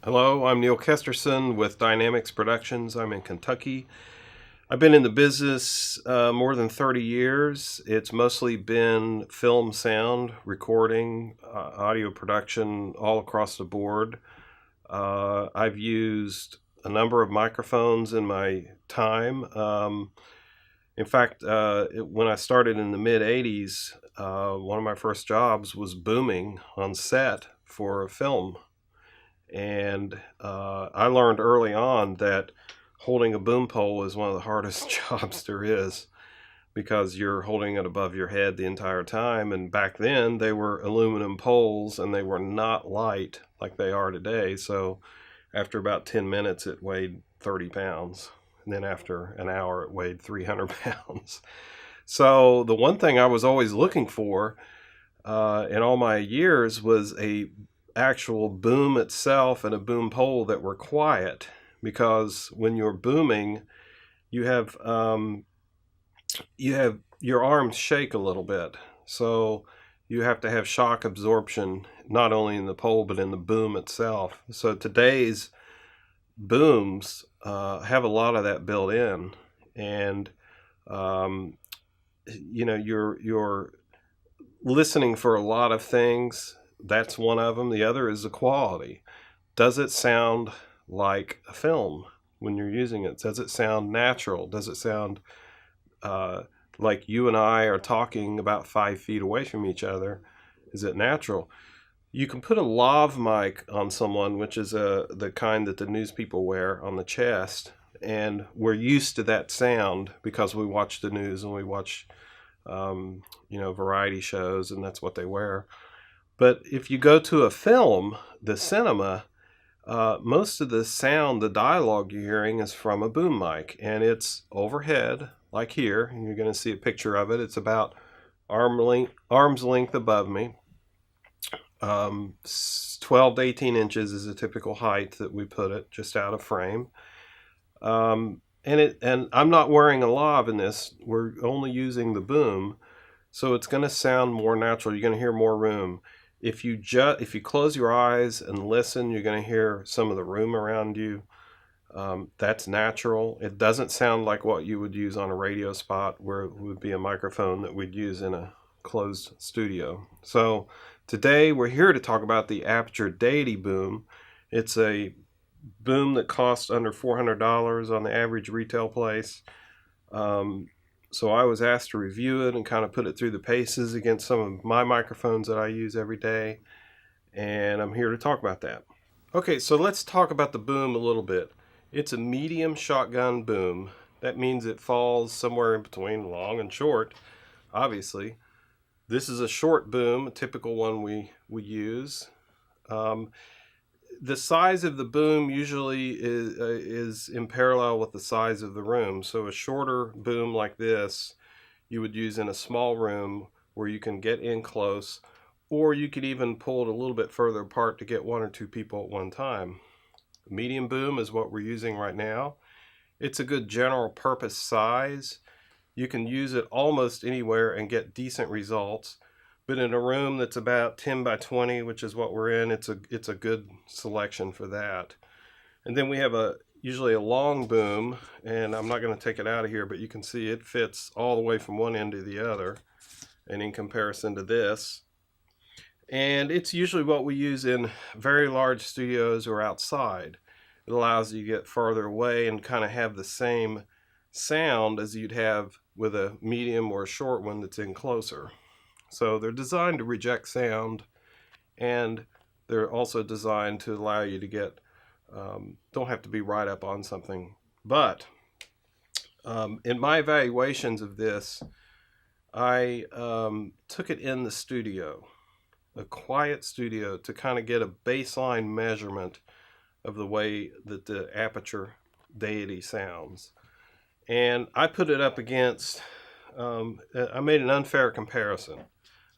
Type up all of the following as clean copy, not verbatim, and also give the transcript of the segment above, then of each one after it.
Hello, I'm Neil Kesterson with Dynamics Productions. I'm in Kentucky. I've been in the business more than 30 years. It's mostly been film sound, recording, audio production all across the board. I've used a number of microphones in my time. In fact, when I started in the mid 80s, one of my first jobs was booming on set for a film. And I learned early on that holding a boom pole is one of the hardest jobs there is, because you're holding it above your head the entire time. And back then they were aluminum poles and they were not light like they are today. So after about 10 minutes it weighed 30 pounds. And then after an hour it weighed 300 pounds. So the one thing I was always looking for in all my years was a actual boom itself and a boom pole that were quiet, because when you're booming you have your arms shake a little bit, so you have to have shock absorption not only in the pole but in the boom itself. So today's booms have a lot of that built in, and you're listening for a lot of things. That's one of them. The other is the quality. Does it sound like a film when you're using it? Does it sound natural? Does it sound like you and I are talking about 5 feet away from each other? Is it natural? You can put a lav mic on someone, which is the kind that the news people wear on the chest, and we're used to that sound because we watch the news and we watch variety shows, and that's what they wear. But if you go to a film, the cinema, most of the sound, the dialogue you're hearing is from a boom mic, and it's overhead, like here. And you're going to see a picture of it. It's about arm's length above me. 12 to 18 inches is a typical height that we put it, just out of frame. And I'm not wearing a lav in this. We're only using the boom, so it's going to sound more natural. You're going to hear more room. If you close your eyes and listen, you're going to hear some of the room around you. That's natural. It doesn't sound like what you would use on a radio spot, where it would be a microphone that we'd use in a closed studio. So today we're here to talk about the Aputure Deity Boom. It's a boom that costs under $400 on the average retail place. So I was asked to review it and kind of put it through the paces against some of my microphones that I use every day, and I'm here to talk about that. Okay, so let's talk about the boom a little bit. It's a medium shotgun boom. That means it falls somewhere in between long and short, obviously. This is a short boom, a typical one we use. The size of the boom usually is in parallel with the size of the room. So a shorter boom like this you would use in a small room where you can get in close, or you could even pull it a little bit further apart to get 1 or 2 people at one time. Medium boom is what we're using right now. It's a good general purpose size. You can use it almost anywhere and get decent results. But in a room that's about 10 by 20, which is what we're in, it's a good selection for that. And then we have usually a long boom, and I'm not going to take it out of here, but you can see it fits all the way from one end to the other, and in comparison to this. And it's usually what we use in very large studios or outside. It allows you to get farther away and kind of have the same sound as you'd have with a medium or a short one that's in closer. So they're designed to reject sound, and they're also designed to allow you to get, don't have to be right up on something. But in my evaluations of this, I took it in the studio, a quiet studio, to kind of get a baseline measurement of the way that the Aputure Deity sounds. And I put it up against, I made an unfair comparison.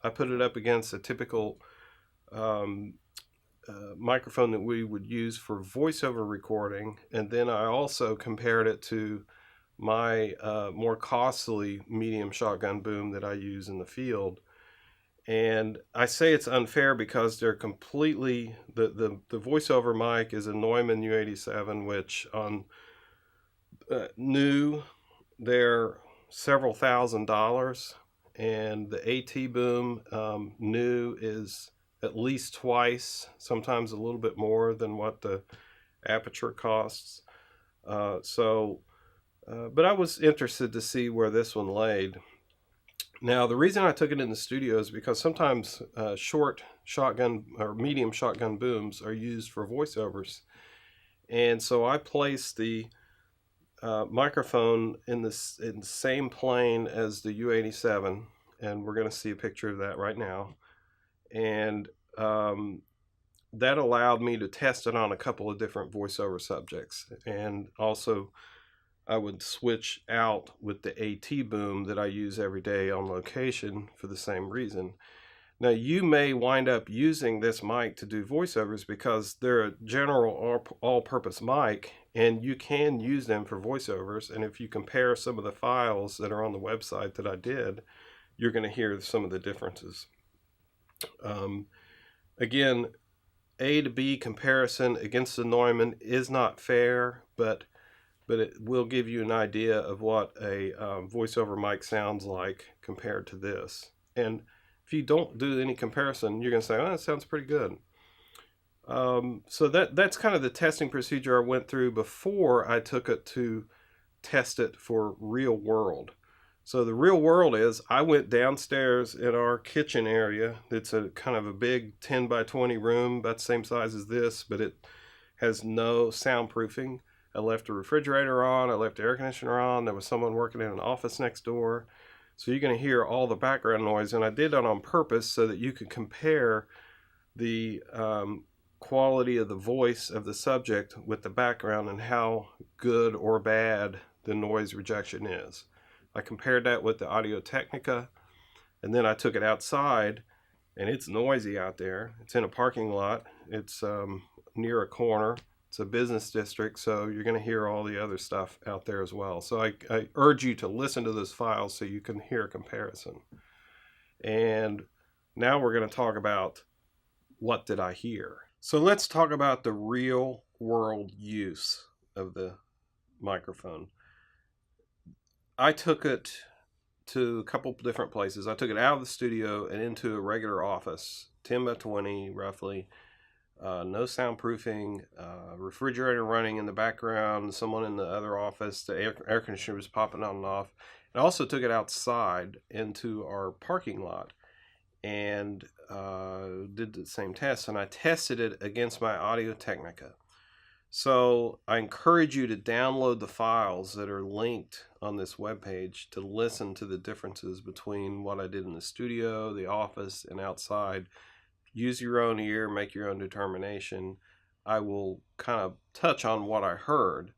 I put it up against a typical microphone that we would use for voiceover recording, and then I also compared it to my more costly medium shotgun boom that I use in the field. And I say it's unfair because they're completely, the voiceover mic is a Neumann U87, which on new, they're several $1,000s, and the AT Boom new is at least twice, sometimes a little bit more than what the Aputure costs. But I was interested to see where this one laid. Now, the reason I took it in the studio is because sometimes short shotgun or medium shotgun booms are used for voiceovers. And so I placed the microphone in the same plane as the U87, and we're going to see a picture of that right now. And that allowed me to test it on a couple of different voiceover subjects. And also, I would switch out with the AT Boom that I use every day on location for the same reason. Now, you may wind up using this mic to do voiceovers because they're a general all-purpose mic, and you can use them for voiceovers. And if you compare some of the files that are on the website that I did, you're going to hear some of the differences. Again, A to B comparison against the Neumann is not fair, but it will give you an idea of what a voiceover mic sounds like compared to this. And if you don't do any comparison, you're going to say, oh, that sounds pretty good. So that's kind of the testing procedure I went through before I took it to test it for real world. So the real world is I went downstairs in our kitchen area. It's a kind of a big 10 by 20 room, about the same size as this, but it has no soundproofing. I left the refrigerator on, I left the air conditioner on, there was someone working in an office next door. So you're going to hear all the background noise, and I did that on purpose so that you could compare the quality of the voice of the subject with the background and how good or bad the noise rejection is. I compared that with the Audio Technica, and then I took it outside, and it's noisy out there. It's in a parking lot. It's near a corner. It's a business district, so you're going to hear all the other stuff out there as well. So I urge you to listen to those files so you can hear a comparison. And now we're going to talk about what did I hear. So let's talk about the real world use of the microphone. I took it to a couple different places. I took it out of the studio and into a regular office, 10 by 20 roughly. No soundproofing, refrigerator running in the background, someone in the other office, the air conditioner was popping on and off. I also took it outside into our parking lot and did the same test, and I tested it against my Audio Technica. So I encourage you to download the files that are linked on this webpage to listen to the differences between what I did in the studio, the office, and outside. Use your own ear, make your own determination. I will kind of touch on what I heard.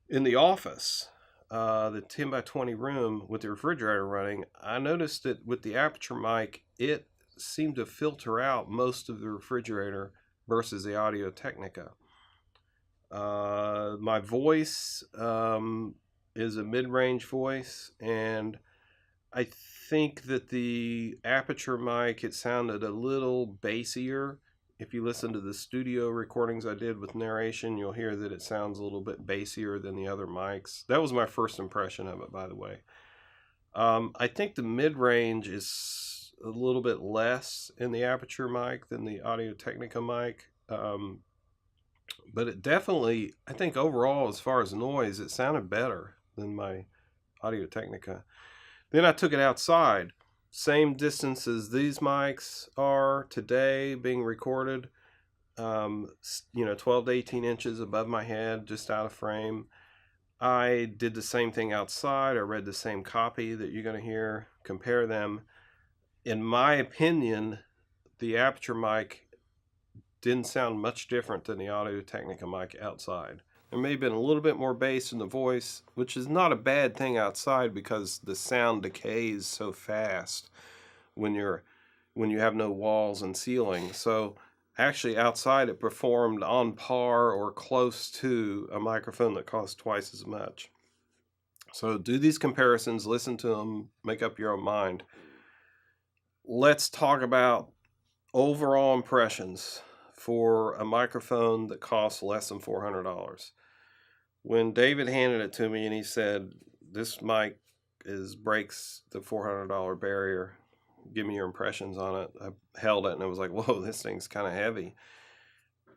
In the office, the 10 by 20 room with the refrigerator running, I noticed that with the Aputure mic, it seemed to filter out most of the refrigerator versus the Audio Technica. My voice is a mid-range voice, and I think that the Aputure mic, it sounded a little bassier. If you listen to the studio recordings I did with narration, you'll hear that it sounds a little bit bassier than the other mics. That was my first impression of it, by the way. I think the mid-range is a little bit less in the Aputure mic than the Audio Technica mic. But it definitely, I think overall, as far as noise, it sounded better than my Audio Technica. Then I took it outside, same distance as these mics are today being recorded, 12 to 18 inches above my head, just out of frame. I did the same thing outside. I read the same copy that you're going to hear, compare them. In my opinion, the Aputure mic didn't sound much different than the Audio Technica mic outside. There may have been a little bit more bass in the voice, which is not a bad thing outside because the sound decays so fast when you have no walls and ceiling. So actually outside it performed on par or close to a microphone that costs twice as much. So do these comparisons, listen to them, make up your own mind. let's talk about overall impressions for a microphone that costs less than $400. When David handed it to me and he said, "This mic breaks the $400 barrier. Give me your impressions on it." I held it and I was like, "Whoa, this thing's kind of heavy."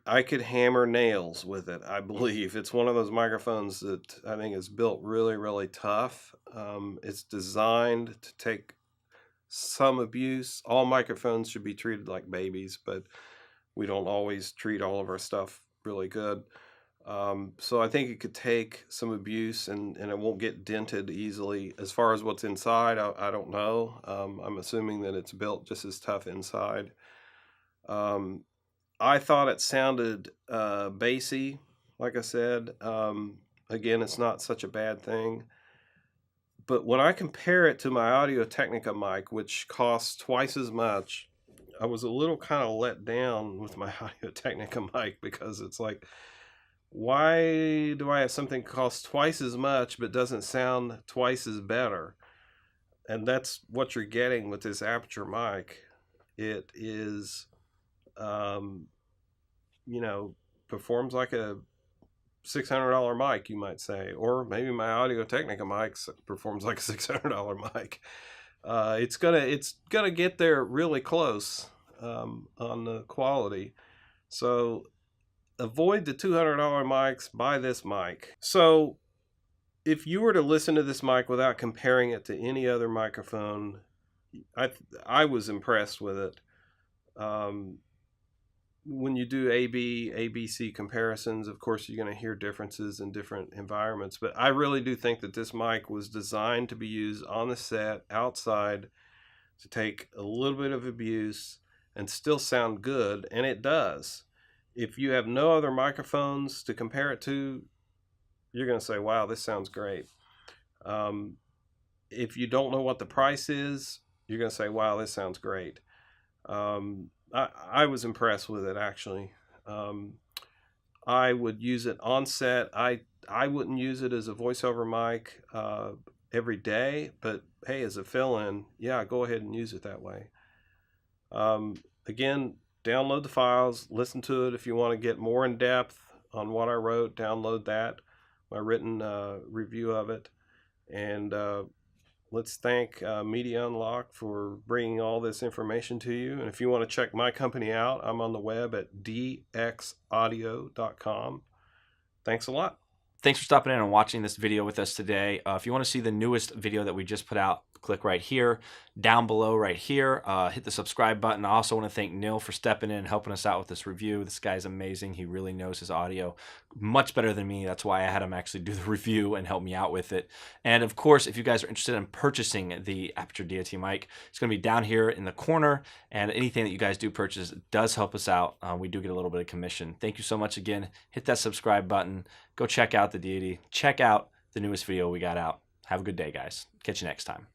I could hammer nails with it, I believe. It's one of those microphones that I think is built really, really tough. It's designed to take some abuse. All microphones should be treated like babies, but we don't always treat all of our stuff really good. So I think it could take some abuse and it won't get dented easily. As far as what's inside, I don't know. I'm assuming that it's built just as tough inside. I thought it sounded bassy, like I said. Again, it's not such a bad thing. But when I compare it to my Audio-Technica mic, which costs twice as much, I was a little kind of let down with my Audio-Technica mic, because it's like, why do I have something that costs twice as much but doesn't sound twice as better? And that's what you're getting with this Aputure mic. It is, you know, performs like a $600 mic, you might say, or maybe my Audio-Technica mic performs like a $600 mic. It's gonna get there really close on the quality. So avoid the $200 mics, buy this mic. So if you were to listen to this mic without comparing it to any other microphone, I was impressed with it. When you do ABC comparisons, of course, you're going to hear differences in different environments. But I really do think that this mic was designed to be used on the set, outside, to take a little bit of abuse and still sound good. And it does. If you have no other microphones to compare it to, you're going to say, wow, this sounds great. If you don't know what the price is, you're going to say, wow, this sounds great. I was impressed with it, actually. I would use it on set. I wouldn't use it as a voiceover mic every day, but hey, as a fill-in, yeah, go ahead and use it that way. Again, download the files, listen to it. If you want to get more in depth on what I wrote, download that, my written review of it. And let's thank Media Unlock for bringing all this information to you. And if you want to check my company out, I'm on the web at dxaudio.com. Thanks a lot. Thanks for stopping in and watching this video with us today. If you want to see the newest video that we just put out, click right here. Down below right here, hit the subscribe button. I also want to thank Neil for stepping in and helping us out with this review. This guy's amazing. He really knows his audio much better than me. That's why I had him actually do the review and help me out with it. And of course, if you guys are interested in purchasing the Aputure Deity mic, it's going to be down here in the corner. And anything that you guys do purchase does help us out. We do get a little bit of commission. Thank you so much again. Hit that subscribe button. Go check out the Deity. Check out the newest video we got out. Have a good day, guys. Catch you next time.